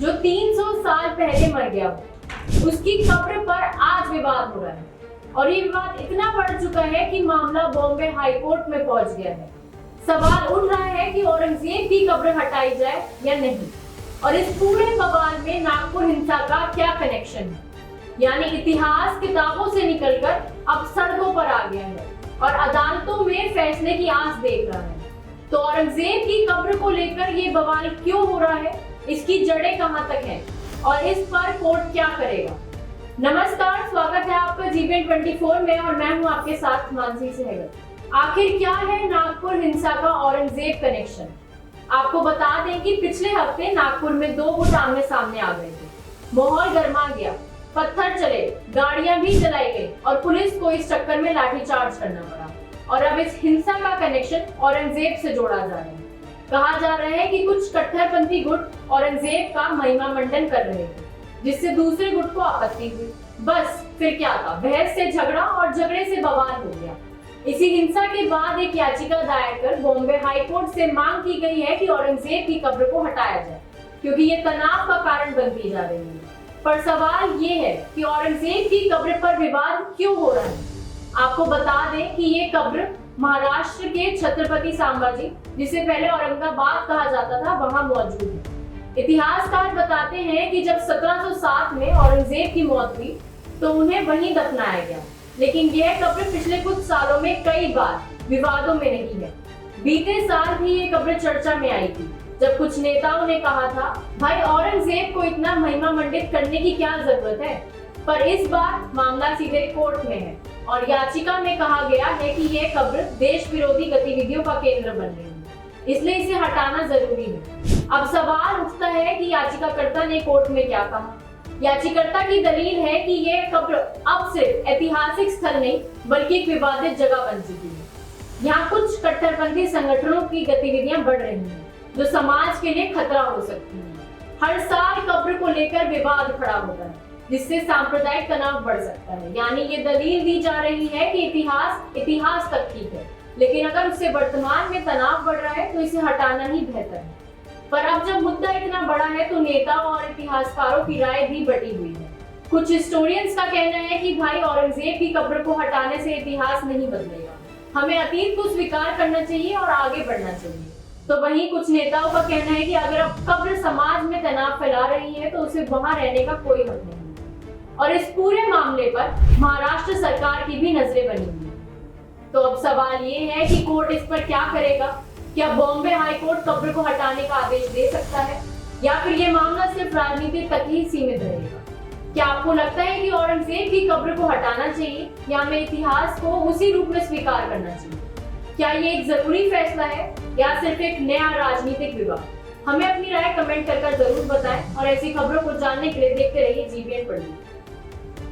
जो 300 साल पहले मर गया हो, उसकी कब्र पर आज विवाद हो रहा है और ये विवाद इतना बढ़ चुका है कि मामला बॉम्बे हाई कोर्ट में पहुंच गया है। सवाल उठ रहा है कि औरंगजेब की कब्र हटाई जाए या नहीं, और इस पूरे बवाल में नागपुर हिंसा का क्या कनेक्शन है। यानी इतिहास किताबों से निकलकर अब सड़कों पर आ गया है और अदालतों में फैसले की आस देख रहा है। तो औरंगजेब की कब्र को लेकर ये बवाल क्यों हो रहा है, इसकी जड़ें कहां तक हैं और इस पर कोर्ट क्या करेगा। नमस्कार, स्वागत है आपका जीबीएन 24 में और मैं हूं आपके साथ मानसी सहगल। आखिर क्या है नागपुर हिंसा का औरंगजेब कनेक्शन। आपको बता दें कि पिछले हफ्ते नागपुर में 2 गुट आमने सामने आ गए थे। माहौल गर्मा गया, पत्थर चले, गाड़ियां भी जलाई गई और पुलिस को इस चक्कर में लाठीचार्ज करना पड़ा। और अब इस हिंसा का कनेक्शन औरंगजेब से जोड़ा जा रहा है। कहा जा रहा है कि कुछ कट्टरपंथी गुट औरंगजेब का महिमा मंडन कर रहे थे, जिससे दूसरे गुट को आपत्ति हुई। बस फिर क्या था, बहस से झगड़ा और झगड़े से बवाल हो गया। इसी हिंसा के बाद एक याचिका दायर कर बॉम्बे हाई कोर्ट से मांग की गई है कि औरंगजेब की कब्र को हटाया जाए, क्योंकि ये तनाव का कारण बनती जा रही है। पर सवाल ये है कि औरंगजेब की कब्र पर विवाद क्यों हो रहा है। आपको बता दें कि ये कब्र महाराष्ट्र के छत्रपति संभाजी, जिसे पहले औरंगाबाद कहा जाता था, वहां मौजूद है। इतिहासकार बताते हैं कि जब 1707 में औरंगजेब की मौत हुई तो उन्हें वहीं दफनाया गया, लेकिन यह कब्र पिछले कुछ सालों में कई बार विवादों में नहीं है। बीते साल भी ये कब्र चर्चा में आई थी, जब कुछ नेताओं ने कहा था, भाई औरंगजेब को इतना महिमा मंडित करने की क्या जरूरत है। पर इस बार मामला सीधे कोर्ट में है और याचिका में कहा गया है कि यह कब्र देश विरोधी गतिविधियों का केंद्र बन रही है, इसलिए इसे हटाना जरूरी है। अब सवाल उठता है कि याचिकाकर्ता ने कोर्ट में क्या कहा। याचिकाकर्ता की दलील है कि यह कब्र अब सिर्फ ऐतिहासिक स्थल नहीं बल्कि एक विवादित जगह बन चुकी है। यहाँ कुछ कट्टरपंथी संगठनों की गतिविधियां बढ़ रही हैं, जो समाज के लिए खतरा हो सकती है। हर साल कब्र को लेकर विवाद खड़ा होता है, जिससे सांप्रदायिक तनाव बढ़ सकता है। यानी ये दलील दी जा रही है कि इतिहास तक ठीक है, लेकिन अगर उससे वर्तमान में तनाव बढ़ रहा है तो इसे हटाना ही बेहतर है। पर अब जब मुद्दा इतना बड़ा है तो नेताओं और इतिहासकारों की राय भी बटी हुई है। कुछ हिस्टोरियंस का कहना है कि भाई औरंगजेब की कब्र को हटाने से इतिहास नहीं बदलेगा, हमें अतीत को स्वीकार करना चाहिए और आगे बढ़ना चाहिए। तो वहीं कुछ नेताओं का कहना है कि अगर अब कब्र समाज में तनाव फैला रही है तो उसे वहां रहने का कोई हक नहीं। और इस पूरे मामले पर महाराष्ट्र सरकार की भी नजरें बनी हुई है। तो अब सवाल ये है कि कोर्ट इस पर क्या करेगा। क्या बॉम्बे हाई कोर्ट कब्र को हटाने का आदेश दे सकता है, या फिर ये मामला सिर्फ राजनीति तक ही सीमित रहेगा। क्या आपको लगता है कि औरंगजेब की कब्र को हटाना चाहिए या हमें इतिहास को उसी रूप में स्वीकार करना चाहिए। क्या ये एक जरूरी फैसला है या सिर्फ एक नया राजनीतिक विवाद। हमें अपनी राय कमेंट कर जरूर बताएं और ऐसी खबरों को जानने के लिए देखते रहिए जीबीएन 24।